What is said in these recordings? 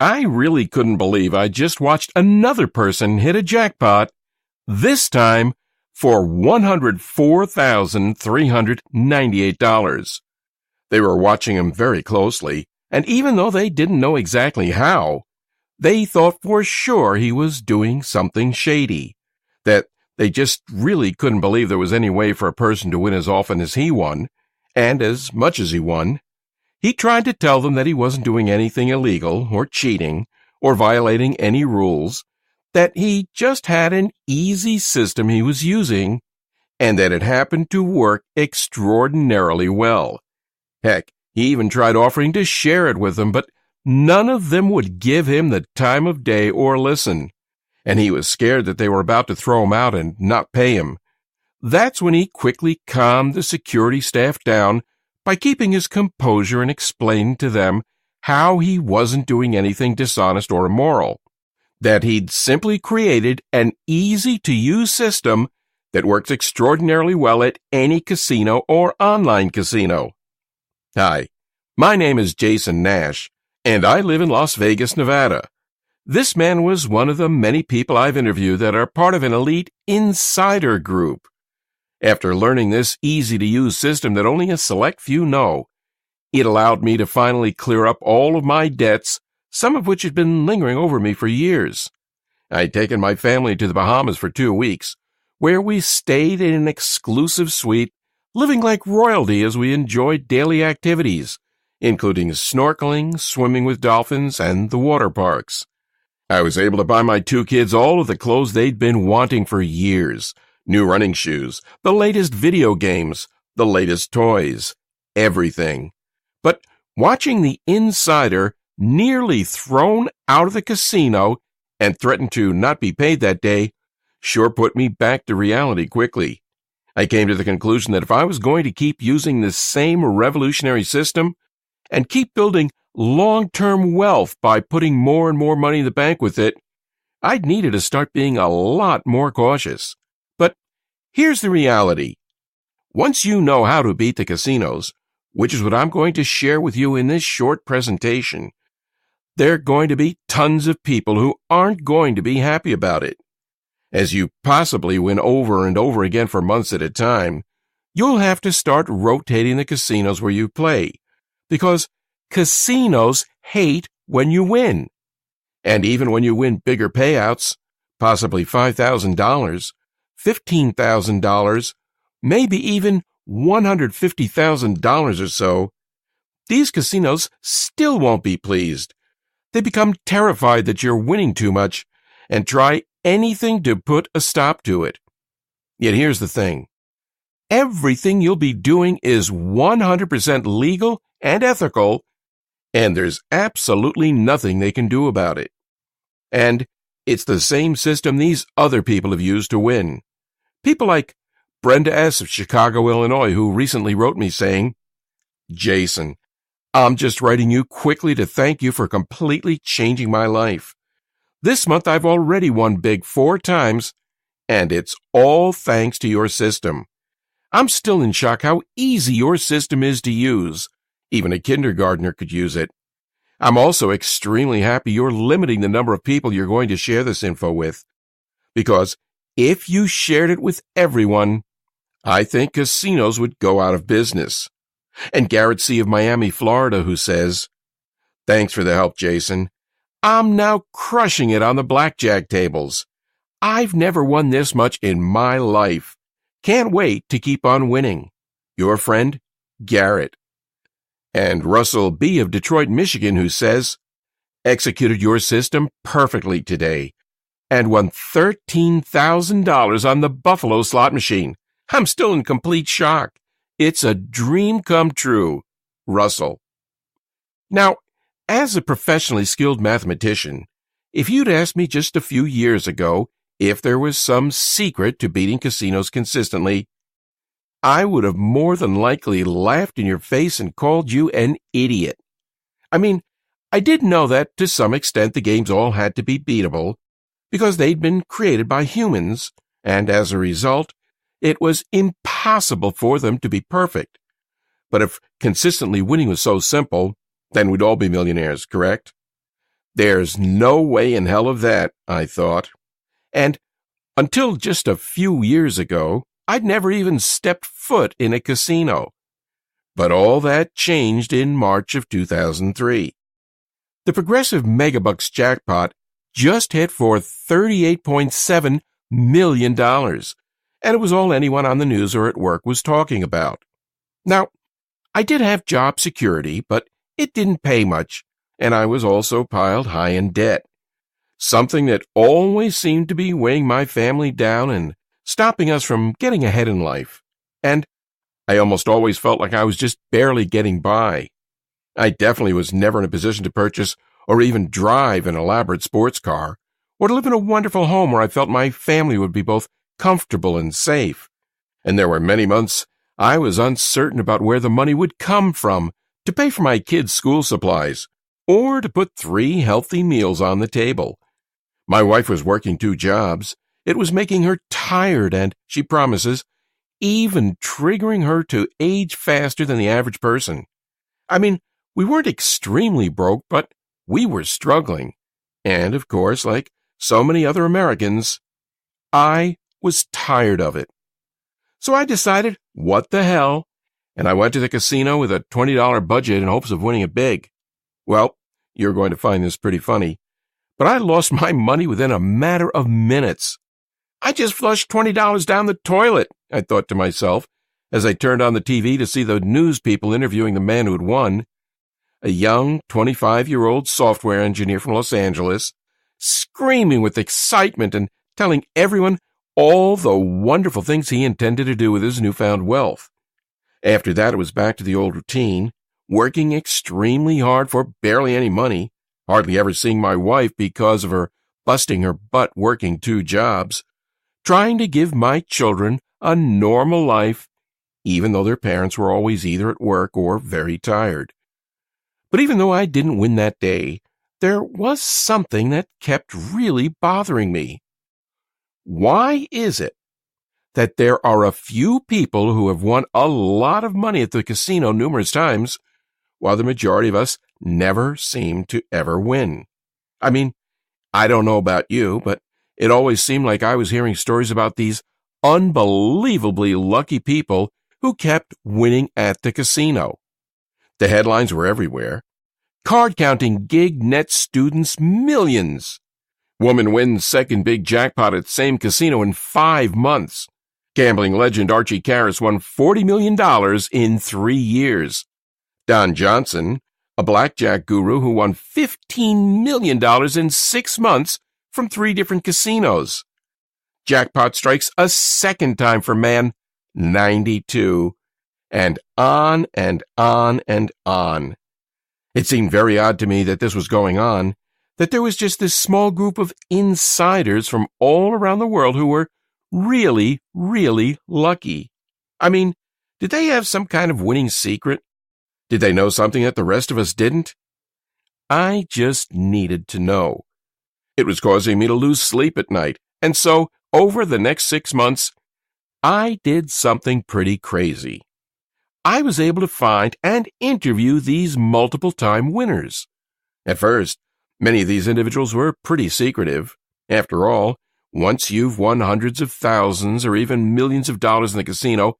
I really couldn't believe I just watched another person hit a jackpot, this time for $104,398. They were watching him very closely, and even though they didn't know exactly how, they thought for sure he was doing something shady, that they just really couldn't believe there was any way for a person to win as often as he won, and as much as he won. He tried to tell them that he wasn't doing anything illegal or cheating or violating any rules, that he just had an easy system he was using, and that it happened to work extraordinarily well. Heck, he even tried offering to share it with them, but none of them would give him the time of day or listen, and he was scared that they were about to throw him out and not pay him. That's when he quickly calmed the security staff down by keeping his composure and explaining to them how he wasn't doing anything dishonest or immoral, that he'd simply created an easy-to-use system that works extraordinarily well at any casino or online casino. Hi, my name is Jason Nash, and I live in Las Vegas, Nevada. This man was one of the many people I've interviewed that are part of an elite insider group. After learning this easy-to-use system that only a select few know, it allowed me to finally clear up all of my debts, some of which had been lingering over me for years. I'd taken my family to the Bahamas for 2 weeks, where we stayed in an exclusive suite, living like royalty as we enjoyed daily activities, including snorkeling, swimming with dolphins, and the water parks. I was able to buy my 2 kids all of the clothes they'd been wanting for years, new running shoes, the latest video games, the latest toys, everything. But watching the insider nearly thrown out of the casino and threatened to not be paid that day sure put me back to reality quickly. I came to the conclusion that if I was going to keep using this same revolutionary system and keep building long-term wealth by putting more and more money in the bank with it, I'd needed to start being a lot more cautious. But here's the reality. Once you know how to beat the casinos, which is what I'm going to share with you in this short presentation, there are going to be tons of people who aren't going to be happy about it. As you possibly win over and over again for months at a time, you'll have to start rotating the casinos where you play, because casinos hate when you win. And even when you win bigger payouts, possibly $5,000, $15,000, maybe even $150,000 or so, these casinos still won't be pleased. They become terrified that you're winning too much and try anything to put a stop to it. Yet here's the thing. Everything you'll be doing is 100% legal and ethical, and there's absolutely nothing they can do about it. And it's the same system these other people have used to win. People like Brenda S. of Chicago, Illinois, who recently wrote me saying, "Jason, I'm just writing you quickly to thank you for completely changing my life. This month I've already won big 4 times, and it's all thanks to your system. I'm still in shock how easy your system is to use. Even a kindergartner could use it. I'm also extremely happy you're limiting the number of people you're going to share this info with, because if you shared it with everyone, I think casinos would go out of business." And Garrett C. of Miami, Florida, who says, "Thanks for the help, Jason. I'm now crushing it on the blackjack tables. I've never won this much in my life. Can't wait to keep on winning. Your friend, Garrett." And Russell B. of Detroit, Michigan, who says, "Executed your system perfectly today and won $13,000 on the Buffalo slot machine. I'm still in complete shock. It's a dream come true, Russell." Now, as a professionally skilled mathematician, if you'd asked me just a few years ago if there was some secret to beating casinos consistently, I would have more than likely laughed in your face and called you an idiot. I mean, I did know that to some extent the games all had to be beatable, because they'd been created by humans, and as a result, it was impossible for them to be perfect. But if consistently winning was so simple, then we'd all be millionaires, correct? There's no way in hell of that, I thought. And until just a few years ago, I'd never even stepped foot in a casino. But all that changed in March of 2003. The Progressive Megabucks jackpot just hit for $38.7 million, and it was all anyone on the news or at work was talking about. Now, I did have job security, but it didn't pay much, and I was also piled high in debt, something that always seemed to be weighing my family down and stopping us from getting ahead in life. And I almost always felt like I was just barely getting by. I definitely was never in a position to purchase or even drive an elaborate sports car, or to live in a wonderful home where I felt my family would be both comfortable and safe. And there were many months I was uncertain about where the money would come from to pay for my kids' school supplies, or to put 3 healthy meals on the table. My wife was working 2 jobs. It was making her tired and, she promises, even triggering her to age faster than the average person. I mean, we weren't extremely broke, but we were struggling. And, of course, like so many other Americans, I was tired of it. So I decided, what the hell? And I went to the casino with a $20 budget in hopes of winning it big. Well, you're going to find this pretty funny, but I lost my money within a matter of minutes. I just flushed $20 down the toilet, I thought to myself, as I turned on the TV to see the news people interviewing the man who'd won, a young 25-year-old software engineer from Los Angeles, screaming with excitement and telling everyone all the wonderful things he intended to do with his newfound wealth. After that, it was back to the old routine, working extremely hard for barely any money, hardly ever seeing my wife because of her busting her butt working 2 jobs, trying to give my children a normal life, even though their parents were always either at work or very tired. But even though I didn't win that day, there was something that kept really bothering me. Why is it that there are a few people who have won a lot of money at the casino numerous times, while the majority of us never seem to ever win? I mean, I don't know about you, but it always seemed like I was hearing stories about these unbelievably lucky people who kept winning at the casino. The headlines were everywhere. Card-counting gig net students millions. Woman wins second big jackpot at same casino in 5 months. Gambling legend Archie Karras won $40 million in 3 years. Don Johnson, a blackjack guru who won $15 million in 6 months from 3 different casinos. Jackpot strikes a second time for man 92. And on and on and on. It seemed very odd to me that this was going on, that there was just this small group of insiders from all around the world who were really, really lucky. I mean, did they have some kind of winning secret? Did they know something that the rest of us didn't? I just needed to know. It was causing me to lose sleep at night, and so, over the next 6 months, I did something pretty crazy. I was able to find and interview these multiple-time winners. At first, many of these individuals were pretty secretive. After all, once you've won hundreds of thousands or even millions of dollars in the casino,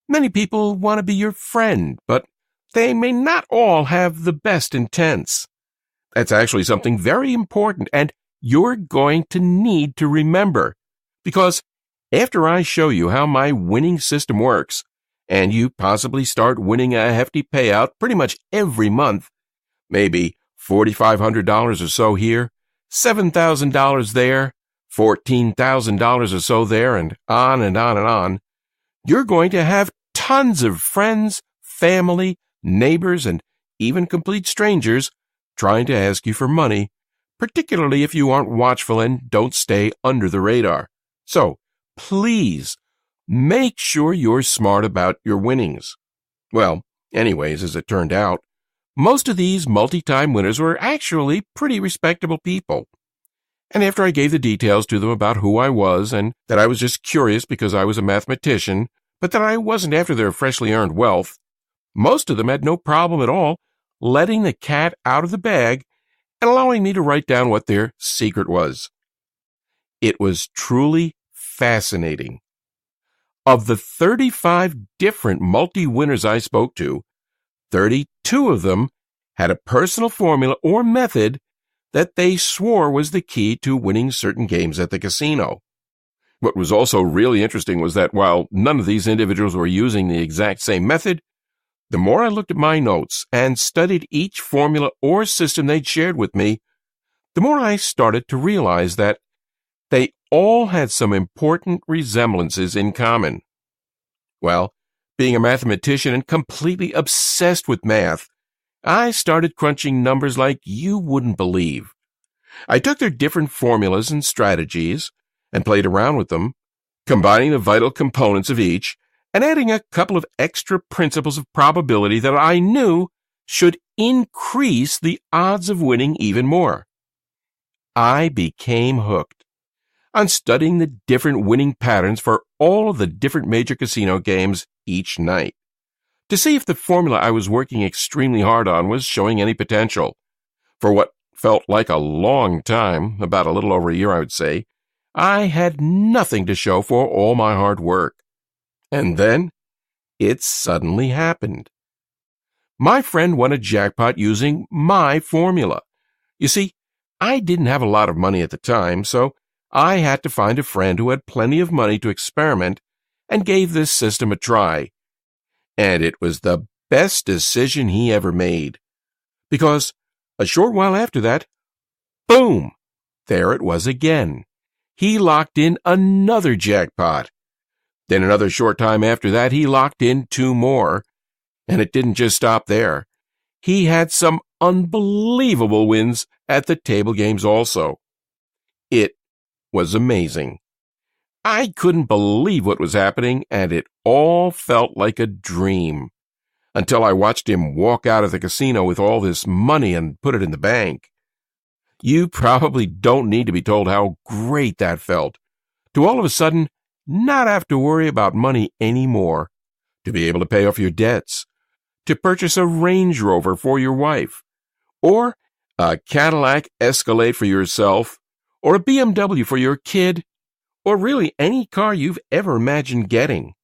many people want to be your friend, but they may not all have the best intents. That's actually something very important, and you're going to need to remember, because after I show you how my winning system works, and you possibly start winning a hefty payout pretty much every month, maybe $4,500 or so here, $7,000 there, $14,000 or so there, and on and on and on, you're going to have tons of friends, family, neighbors, and even complete strangers trying to ask you for money, particularly if you aren't watchful and don't stay under the radar. So, please, make sure you're smart about your winnings. Well, anyways, as it turned out, most of these multi-time winners were actually pretty respectable people. And after I gave the details to them about who I was and that I was just curious because I was a mathematician, but that I wasn't after their freshly earned wealth, most of them had no problem at all letting the cat out of the bag and allowing me to write down what their secret was. It was truly fascinating. Of the 35 different multi-winners I spoke to, 32 of them had a personal formula or method that they swore was the key to winning certain games at the casino. What was also really interesting was that while none of these individuals were using the exact same method, the more I looked at my notes and studied each formula or system they'd shared with me, the more I started to realize that they all had some important resemblances in common. Well, being a mathematician and completely obsessed with math, I started crunching numbers like you wouldn't believe. I took their different formulas and strategies and played around with them, combining the vital components of each and adding a couple of extra principles of probability that I knew should increase the odds of winning even more. I became hooked on studying the different winning patterns for all of the different major casino games each night, to see if the formula I was working extremely hard on was showing any potential. For what felt like a long time, about a little over a year I would say, I had nothing to show for all my hard work. And then it suddenly happened. My friend won a jackpot using my formula. You see, I didn't have a lot of money at the time, so I had to find a friend who had plenty of money to experiment and gave this system a try. And it was the best decision he ever made. Because a short while after that, boom, there it was again. He locked in another jackpot. Then another short time after that, he locked in 2 more. And it didn't just stop there. He had some unbelievable wins at the table games also. It was amazing. I couldn't believe what was happening, and it all felt like a dream. Until I watched him walk out of the casino with all this money and put it in the bank. You probably don't need to be told how great that felt. To all of a sudden not have to worry about money anymore, to be able to pay off your debts, to purchase a Range Rover for your wife, or a Cadillac Escalade for yourself, or a BMW for your kid, or really any car you've ever imagined getting.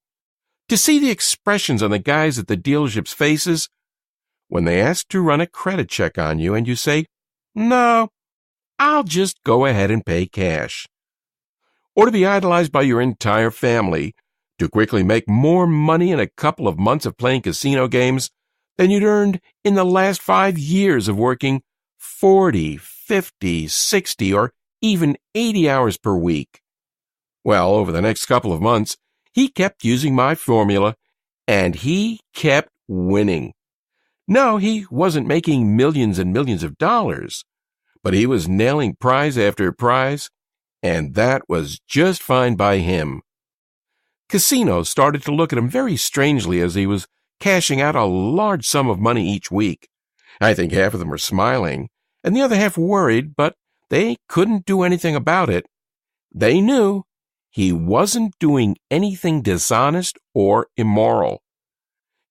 To see the expressions on the guys at the dealership's faces when they ask to run a credit check on you and you say, "No, I'll just go ahead and pay cash." Or to be idolized by your entire family to quickly make more money in a couple of months of playing casino games than you'd earned in the last 5 years of working 40, 50, 60, or even 80 hours per week. Well, over the next couple of months, he kept using my formula, and he kept winning. No, he wasn't making millions and millions of dollars, but he was nailing prize after prize, and that was just fine by him. Casinos started to look at him very strangely as he was cashing out a large sum of money each week. I think half of them were smiling, and the other half worried, but they couldn't do anything about it. They knew he wasn't doing anything dishonest or immoral.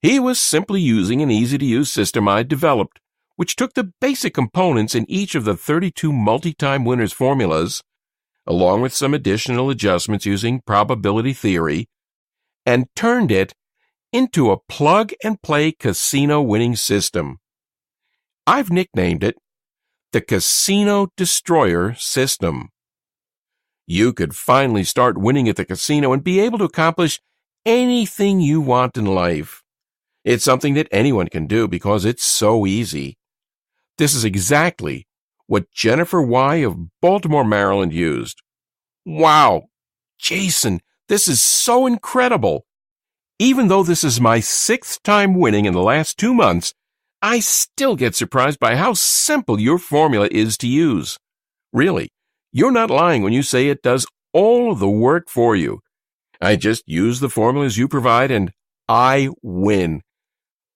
He was simply using an easy-to-use system I'd developed, which took the basic components in each of the 32 multi-time winners formulas, along with some additional adjustments using probability theory, and turned it into a plug-and-play casino winning system. I've nicknamed it the Casino Destroyer System. You could finally start winning at the casino and be able to accomplish anything you want in life. It's something that anyone can do because it's so easy. This is exactly what Jennifer Y. of Baltimore, Maryland used. Wow, Jason, this is so incredible. Even though this is my 6th time winning in the last 2 months, I still get surprised by how simple your formula is to use. Really, you're not lying when you say it does all of the work for you. I just use the formulas you provide and I win.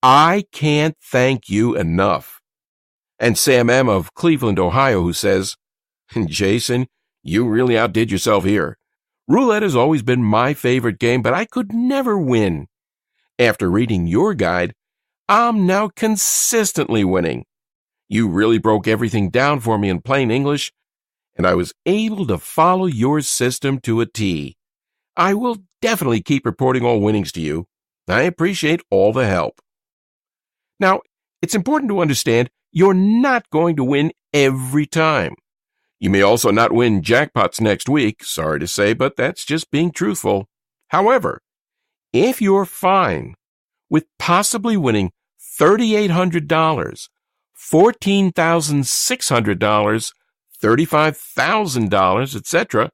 I can't thank you enough. And Sam M. of Cleveland, Ohio, who says, "Jason, you really outdid yourself here. Roulette has always been my favorite game, but I could never win. After reading your guide, I'm now consistently winning. You really broke everything down for me in plain English, and I was able to follow your system to a T. I will definitely keep reporting all winnings to you. I appreciate all the help. Now, it's important to understand you're not going to win every time. You may also not win jackpots next week, sorry to say, but that's just being truthful. However, if you're fine with possibly winning $3,800, $14,600, $35,000, etc.,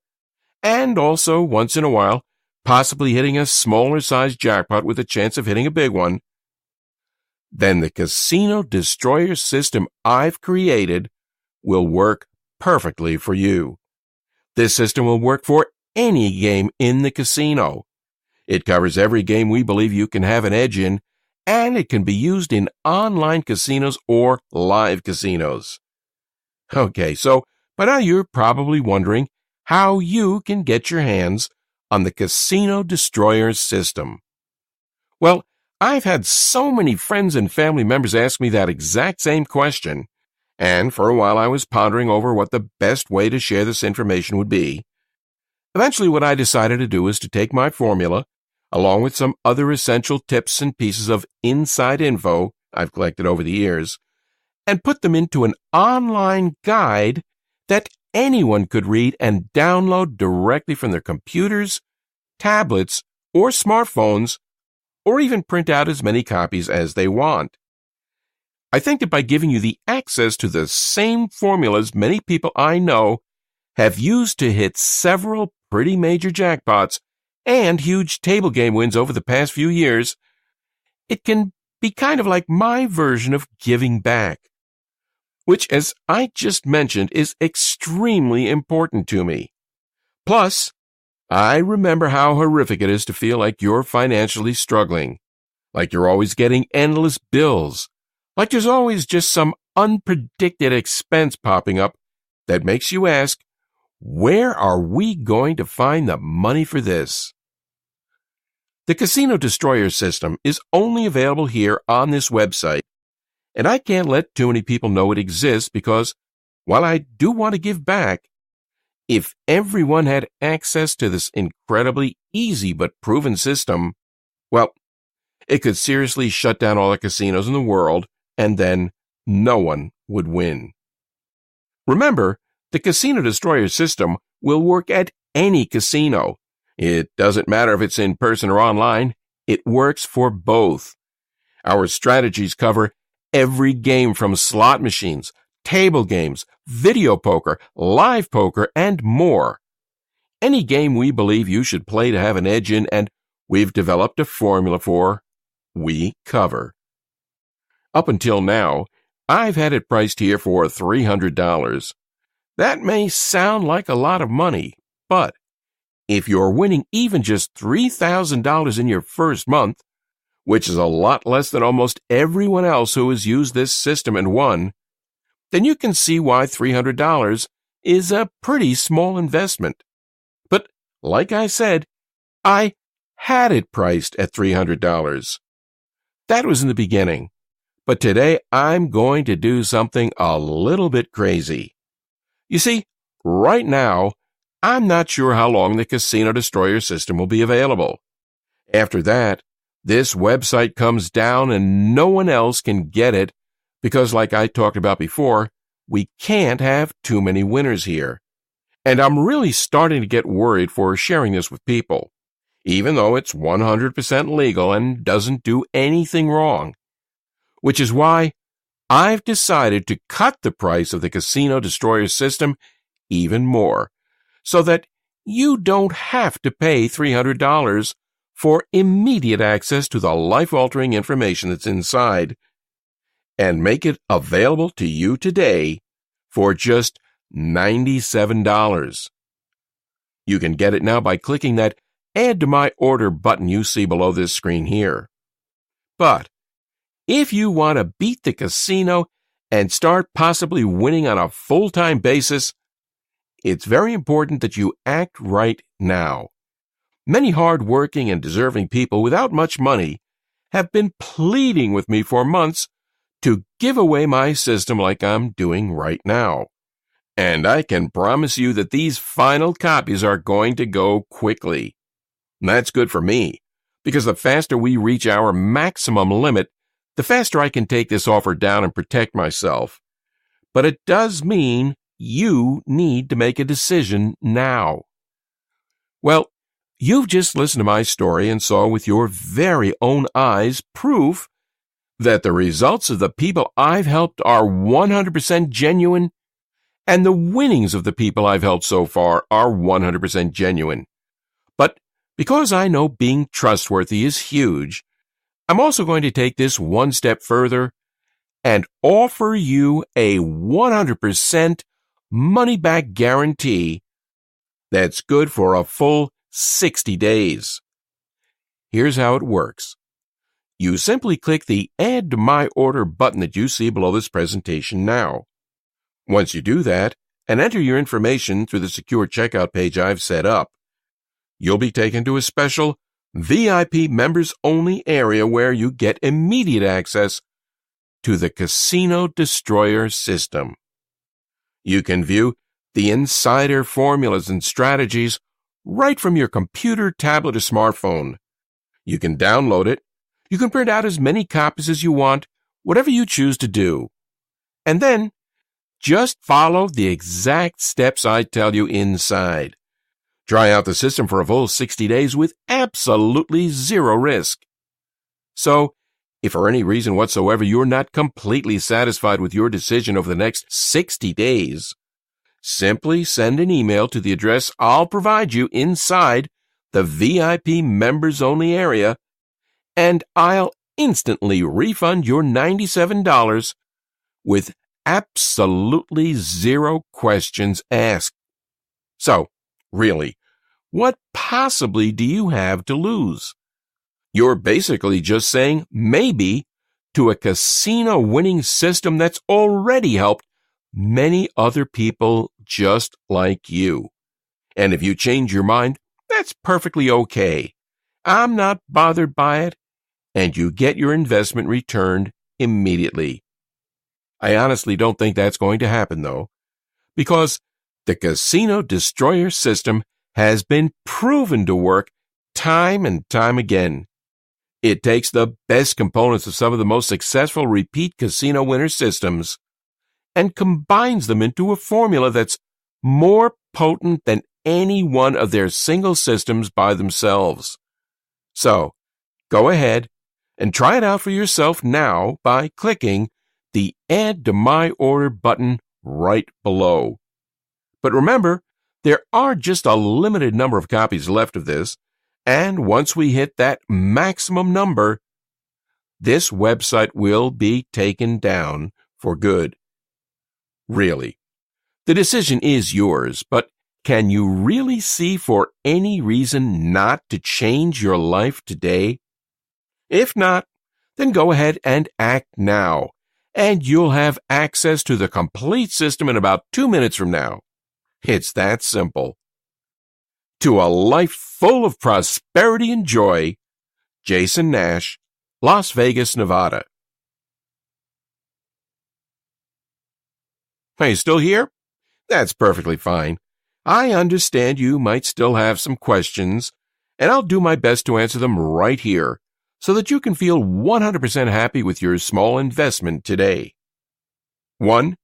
and also, once in a while, possibly hitting a smaller sized jackpot with a chance of hitting a big one, then the Casino Destroyer system I've created will work perfectly for you. This system will work for any game in the casino. It covers every game we believe you can have an edge in, and it can be used in online casinos or live casinos. Okay, so by now you're probably wondering how you can get your hands on the Casino Destroyer system. Well, I've had so many friends and family members ask me that exact same question, and for a while I was pondering over what the best way to share this information would be. Eventually, what I decided to do was to take my formula, along with some other essential tips and pieces of inside info I've collected over the years, and put them into an online guide that anyone could read and download directly from their computers, tablets, or smartphones, or even print out as many copies as they want. I think that by giving you the access to the same formulas many people I know have used to hit several pretty major jackpots and huge table game wins over the past few years, it can be kind of like my version of giving back, which, as I just mentioned, is extremely important to me. Plus, I remember how horrific it is to feel like you're financially struggling, like you're always getting endless bills, like there's always just some unpredicted expense popping up that makes you ask, where are we going to find the money for this? The Casino Destroyer system is only available here on this website, and I can't let too many people know it exists because, while I do want to give back, if everyone had access to this incredibly easy but proven system, well, it could seriously shut down all the casinos in the world, and then no one would win. Remember, the Casino Destroyer system will work at any casino. It doesn't matter if it's in person or online, it works for both. Our strategies cover every game from slot machines, table games, video poker, live poker, and more. Any game we believe you should play to have an edge in and we've developed a formula for, we cover. Up until now, I've had it priced here for $300. That may sound like a lot of money, but if you're winning even just $3,000 in your first month, which is a lot less than almost everyone else who has used this system and won, then you can see why $300 is a pretty small investment. But like I said, I had it priced at $300. That was in the beginning. But today I'm going to do something a little bit crazy. You see, right now, I'm not sure how long the Casino Destroyer system will be available. After that, this website comes down and no one else can get it because, like I talked about before, we can't have too many winners here. And I'm really starting to get worried for sharing this with people, even though it's 100% legal and doesn't do anything wrong. Which is why I've decided to cut the price of the Casino Destroyer system even more, so that you don't have to pay $300 for immediate access to the life-altering information that's inside, and make it available to you today for just $97. You can get it now by clicking that Add to My Order button you see below this screen here. But if you want to beat the casino and start possibly winning on a full-time basis, it's very important that you act right now. Many hard-working and deserving people without much money have been pleading with me for months to give away my system like I'm doing right now. And I can promise you that these final copies are going to go quickly. And that's good for me, because the faster we reach our maximum limit, the faster I can take this offer down and protect myself. But it does mean you need to make a decision now. Well, you've just listened to my story and saw with your very own eyes proof that the results of the people I've helped are 100% genuine, and the winnings of the people I've helped so far are 100% genuine. But because I know being trustworthy is huge, I'm also going to take this one step further and offer you a 100% money-back guarantee that's good for a full 60 days. Here's how it works. You simply click the Add to My Order button that you see below this presentation now. Once you do that and enter your information through the secure checkout page I've set up, you'll be taken to a special VIP members-only area where you get immediate access to the Casino Destroyer system. You can view the insider formulas and strategies right from your computer, tablet, or smartphone. You can download it. You can print out as many copies as you want, whatever you choose to do. And then, just follow the exact steps I tell you inside. Try out the system for a full 60 days with absolutely zero risk. So, if for any reason whatsoever you're not completely satisfied with your decision over the next 60 days, simply send an email to the address I'll provide you inside the VIP members-only area, and I'll instantly refund your $97 with absolutely zero questions asked. So, really, what possibly do you have to lose? You're basically just saying maybe to a casino winning system that's already helped many other people just like you. And if you change your mind, that's perfectly okay. I'm not bothered by it, and you get your investment returned immediately. I honestly don't think that's going to happen, though, because the Casino Destroyer system has been proven to work time and time again. It takes the best components of some of the most successful repeat casino winner systems and combines them into a formula that's more potent than any one of their single systems by themselves. So, go ahead and try it out for yourself now by clicking the Add to My Order button right below. But remember, there are just a limited number of copies left of this, and once we hit that maximum number, this website will be taken down for good. Really, the decision is yours, but can you really see for any reason not to change your life today? If not, then go ahead and act now, and you'll have access to the complete system in about 2 minutes from now. It's that simple. To a life full of prosperity and joy, Jason Nash, Las Vegas, Nevada. Are you still here? That's perfectly fine. I understand you might still have some questions, and I'll do my best to answer them right here so that you can feel 100% happy with your small investment today. 1.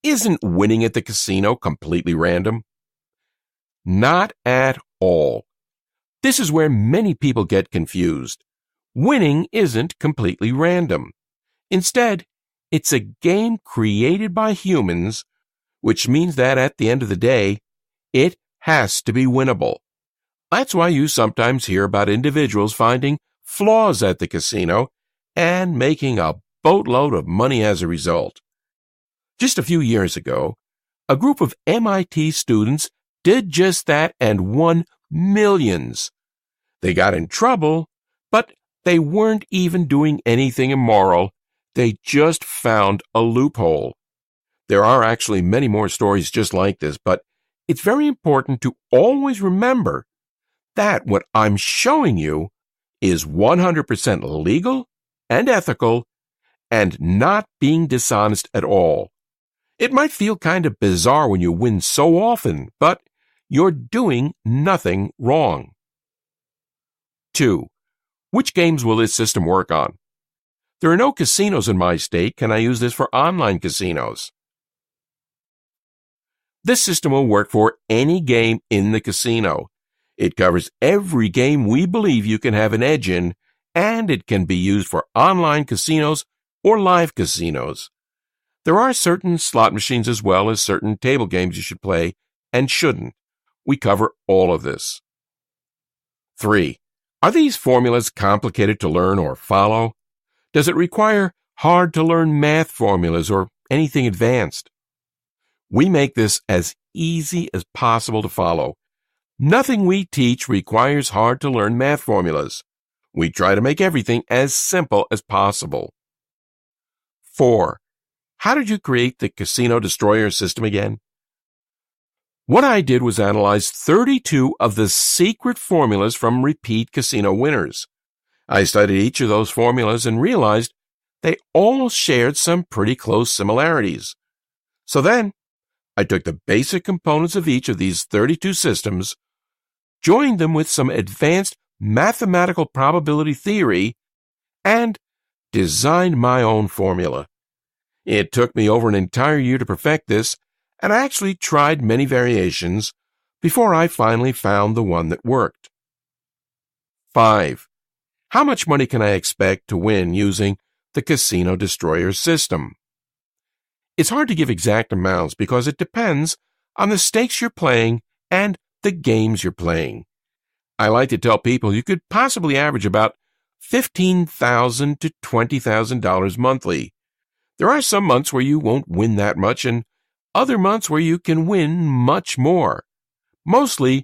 Isn't winning at the casino completely random? Not at all. This is where many people get confused. Winning isn't completely random. Instead, it's a game created by humans, which means that at the end of the day, it has to be winnable. That's why you sometimes hear about individuals finding flaws at the casino and making a boatload of money as a result. Just a few years ago, a group of MIT students did just that and won millions. They got in trouble, but they weren't even doing anything immoral. They just found a loophole. There are actually many more stories just like this, but it's very important to always remember that what I'm showing you is 100% legal and ethical and not being dishonest at all. It might feel kind of bizarre when you win so often, but you're doing nothing wrong. 2. Which games will this system work on? There are no casinos in my state. Can I use this for online casinos? This system will work for any game in the casino. It covers every game we believe you can have an edge in, and it can be used for online casinos or live casinos. There are certain slot machines as well as certain table games you should play and shouldn't. We cover all of this. 3. Are these formulas complicated to learn or follow? Does it require hard-to-learn math formulas or anything advanced? We make this as easy as possible to follow. Nothing we teach requires hard-to-learn math formulas. We try to make everything as simple as possible. 4. How did you create the Casino Destroyer system again? What I did was analyze 32 of the secret formulas from repeat casino winners. I studied each of those formulas and realized they all shared some pretty close similarities. So then, I took the basic components of each of these 32 systems, joined them with some advanced mathematical probability theory, and designed my own formula. It took me over an entire year to perfect this, and I actually tried many variations before I finally found the one that worked. 5. How much money can I expect to win using the Casino Destroyer system? It's hard to give exact amounts because it depends on the stakes you're playing and the games you're playing. I like to tell people you could possibly average about $15,000 to $20,000 monthly. There are some months where you won't win that much and other months where you can win much more. Mostly,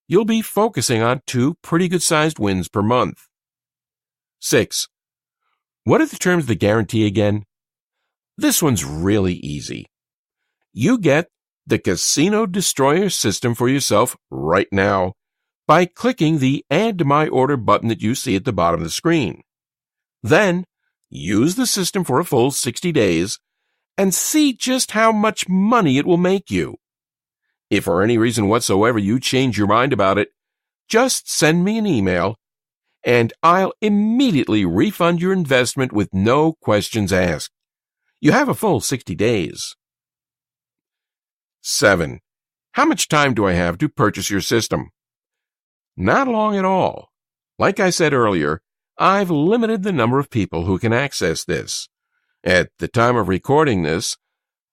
you'll be focusing on 2 pretty good-sized wins per month. 6. What are the terms of the guarantee again? This one's really easy. You get the Casino Destroyer system for yourself right now by clicking the Add to My Order button that you see at the bottom of the screen. Then, use the system for a full 60 days and see just how much money it will make you. If for any reason whatsoever you change your mind about it, just send me an email and I'll immediately refund your investment with no questions asked. You have a full 60 days. 7. How much time do I have to purchase your system? Not long at all. Like I said earlier, I've limited the number of people who can access this. At the time of recording this,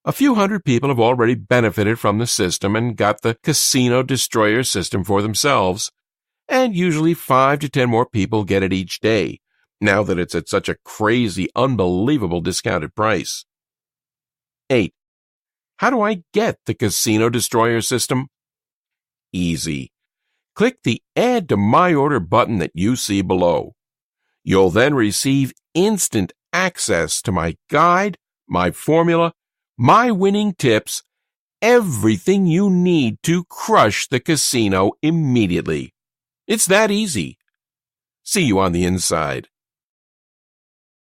a few hundred people have already benefited from the system and got the Casino Destroyer system for themselves, and usually 5 to 10 more people get it each day, now that it's at such a crazy, unbelievable discounted price. 8. How do I get the Casino Destroyer system? Easy. Click the Add to My Order button that you see below. You'll then receive instant access to my guide, my formula, my winning tips, everything you need to crush the casino immediately. It's that easy. See you on the inside.